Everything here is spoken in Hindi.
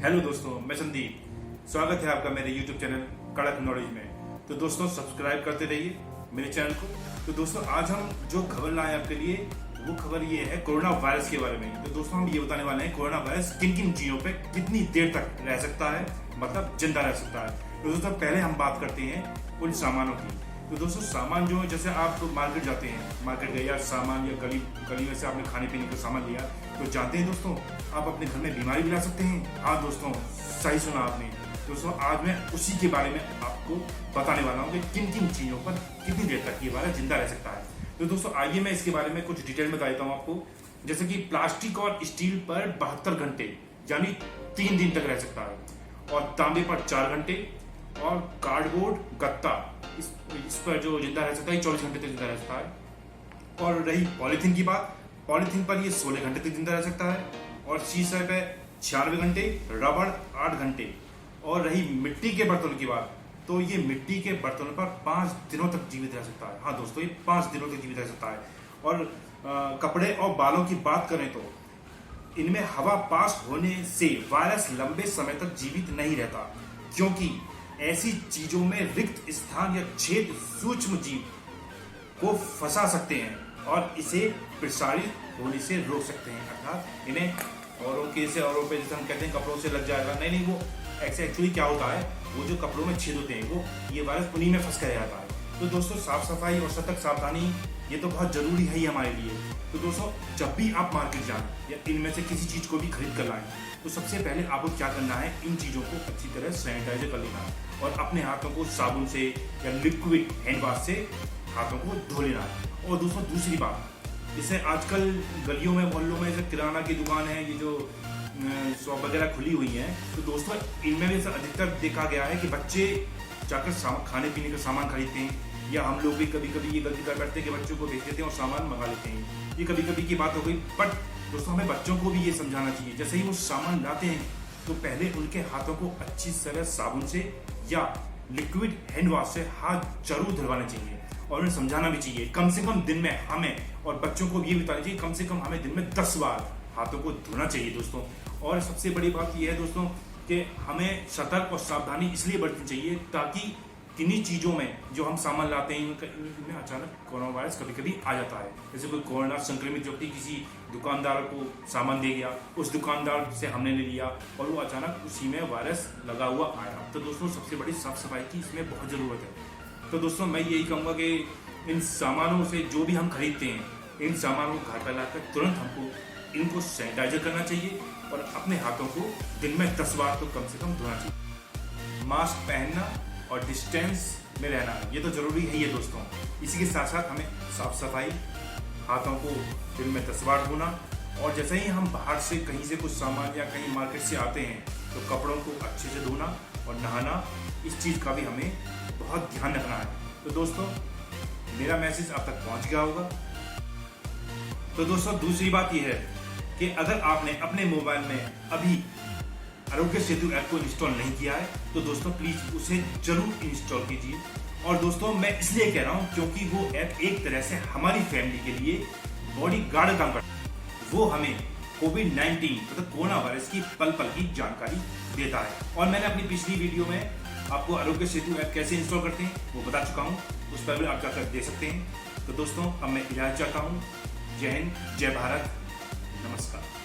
हेलो दोस्तों, मैं संदीप। स्वागत है आपका मेरे YouTube चैनल कड़क नॉलेज में। तो दोस्तों सब्सक्राइब करते रहिए मेरे चैनल को। तो दोस्तों आज हम जो खबर लाए आपके लिए वो खबर ये है कोरोना वायरस के बारे में। तो दोस्तों हम ये बताने वाले हैं कोरोना वायरस किन किन चीजों पे कितनी देर तक रह सकता है, मतलब जिंदा रह सकता है। तो दोस्तों पहले हम बात करते हैं उन सामानों की। तो दोस्तों सामान जो जैसे आप मार्केट जाते हैं, मार्केट गए या सामान या गली में से आपने खाने पीने का सामान लिया, तो जानते हैं दोस्तों आप अपने घर में बीमारी भी ला सकते हैं। हाँ दोस्तों, सही सुना आपने। दोस्तों आज मैं उसी के बारे में आपको बताने वाला हूँ कि किन किन चीजों पर कितनी देर तक ये वायरस जिंदा रह सकता है। तो दोस्तों आइए मैं इसके बारे में कुछ डिटेल में बता देता हूँ आपको। जैसे कि प्लास्टिक और स्टील पर 72 घंटे यानी 3 दिन तक रह सकता है, और तांबे पर 4 घंटे, और कार्डबोर्ड गत्ता इस पर जो जिंदा रह सकता है 24 घंटे तक जिंदा रह सकता है। और रही पॉलीथीन की बात, पॉलीथीन पर ये 16 घंटे तक जिंदा रह सकता है, और शीशे पे 96 घंटे, रबड़ 8 घंटे। और रही मिट्टी के बर्तनों की बात, तो ये मिट्टी के बर्तनों पर 5 दिनों तक जीवित रह सकता है। हाँ दोस्तों, ये 5 दिनों तक जीवित रह सकता है। और कपड़े और बालों की बात करें तो इनमें हवा पास होने से वायरस लंबे समय तक जीवित नहीं रहता, क्योंकि ऐसी चीजों में रिक्त स्थान या छेद सूक्ष्म जीव को फंसा सकते हैं और इसे प्रसारित होने से रोक सकते हैं। अर्थात इन्हें औरों के से औरों पे जैसे हम कहते हैं कपड़ों से लग जाएगा, नहीं, वो ऐसे एक्चुअली क्या होता है, वो जो कपड़ों में छेद होते हैं वो ये वायरस उन्हीं में फंस कर जाता है। तो दोस्तों साफ सफाई और सतर्क सावधानी ये तो बहुत जरूरी है ही हमारे लिए। तो दोस्तों जब भी आप मार्केट जाएं या इनमें से किसी चीज को भी खरीद कर लाएं, तो सबसे पहले आपको क्या करना है, इन चीजों को अच्छी तरह सैनिटाइजर कर लेना है और अपने हाथों को साबुन से या लिक्विड हैंड वॉश से हाथों को धो लेना है। और दोस्तों दूसरी बात, जैसे आजकल गलियों में मोहल्लों में जैसे किराना की दुकान है, ये जो शॉप वगैरह खुली हुई है, तो दोस्तों इनमें भी अधिकतर देखा गया है कि बच्चे जाकर खाने पीने का सामान खरीदते हैं, या हम लोग भी कभी कभी ये गलती कर बैठते हैं कि बच्चों को भेज देते हैं और सामान मंगा लेते हैं। ये कभी कभी की बात हो गई, बट दोस्तों हमें बच्चों को भी ये समझाना चाहिए, जैसे ही वो सामान लाते हैं तो पहले उनके हाथों को अच्छी तरह साबुन से या लिक्विड हैंड वॉश से हाथ जरूर धुलवाने चाहिए, और उन्हें समझाना भी चाहिए कम से कम दिन में हमें, और बच्चों को भी ये बताना चाहिए कम से कम हमें दिन में 10 बार हाथों को धोना चाहिए दोस्तों। और सबसे बड़ी बात यह है दोस्तों कि हमें सतर्क और सावधानी इसलिए बरतनी चाहिए ताकि किन्हीं चीजों में जो हम सामान लाते हैं इनमें अचानक कोरोना वायरस कभी कभी आ जाता है। जैसे कोई कोरोना संक्रमित व्यक्ति किसी दुकानदार को सामान दे गया, उस दुकानदार से हमने ले लिया और वो अचानक उसी में वायरस लगा हुआ आया। तो दोस्तों सबसे बड़ी साफ सफाई की इसमें बहुत जरूरत है। तो दोस्तों मैं यही कहूँगा कि इन सामानों से जो भी हम खरीदते हैं, इन सामानों को घर पर लाकर तुरंत हमको इनको सैनिटाइजर करना चाहिए और अपने हाथों को दिन में 10 बार तो कम से कम धोना चाहिए। मास्क पहनना और डिस्टेंस में रहना ये तो जरूरी है ही दोस्तों। इसी के साथ साथ हमें साफ सफाई, हाथों को दिन में 10 बार धोना, और जैसे ही हम बाहर से कहीं से कुछ सामान या कहीं मार्केट से आते हैं तो कपड़ों को अच्छे से धोना और नहाना, इस चीज़ का भी हमें बहुत ध्यान रखना है। तो दोस्तों मेरा मैसेज आप तक पहुंच गया होगा। तो दोस्तों दूसरी बात यह है कि अगर आपने अपने मोबाइल में अभी आरोग्य सेतु ऐप को इंस्टॉल नहीं किया है तो दोस्तों प्लीज उसे जरूर इंस्टॉल कीजिए। और दोस्तों मैं इसलिए कह रहा हूं क्योंकि वो ऐप एक तरह से हमारी फैमिली के लिए बॉडी गार्ड काम करता है। वो हमें कोविड-19 मतलब कोरोना वायरस की पल पल की जानकारी देता है। और मैंने अपनी पिछली वीडियो में आपको आरोग्य सेतु ऐप कैसे इंस्टॉल करते हैं वो बता चुका हूँ, उस पर भी आप जाकर दे सकते हैं। तो दोस्तों अब मैं इजाजत चाहता हूँ। जय हिंद, जय भारत, नमस्कार।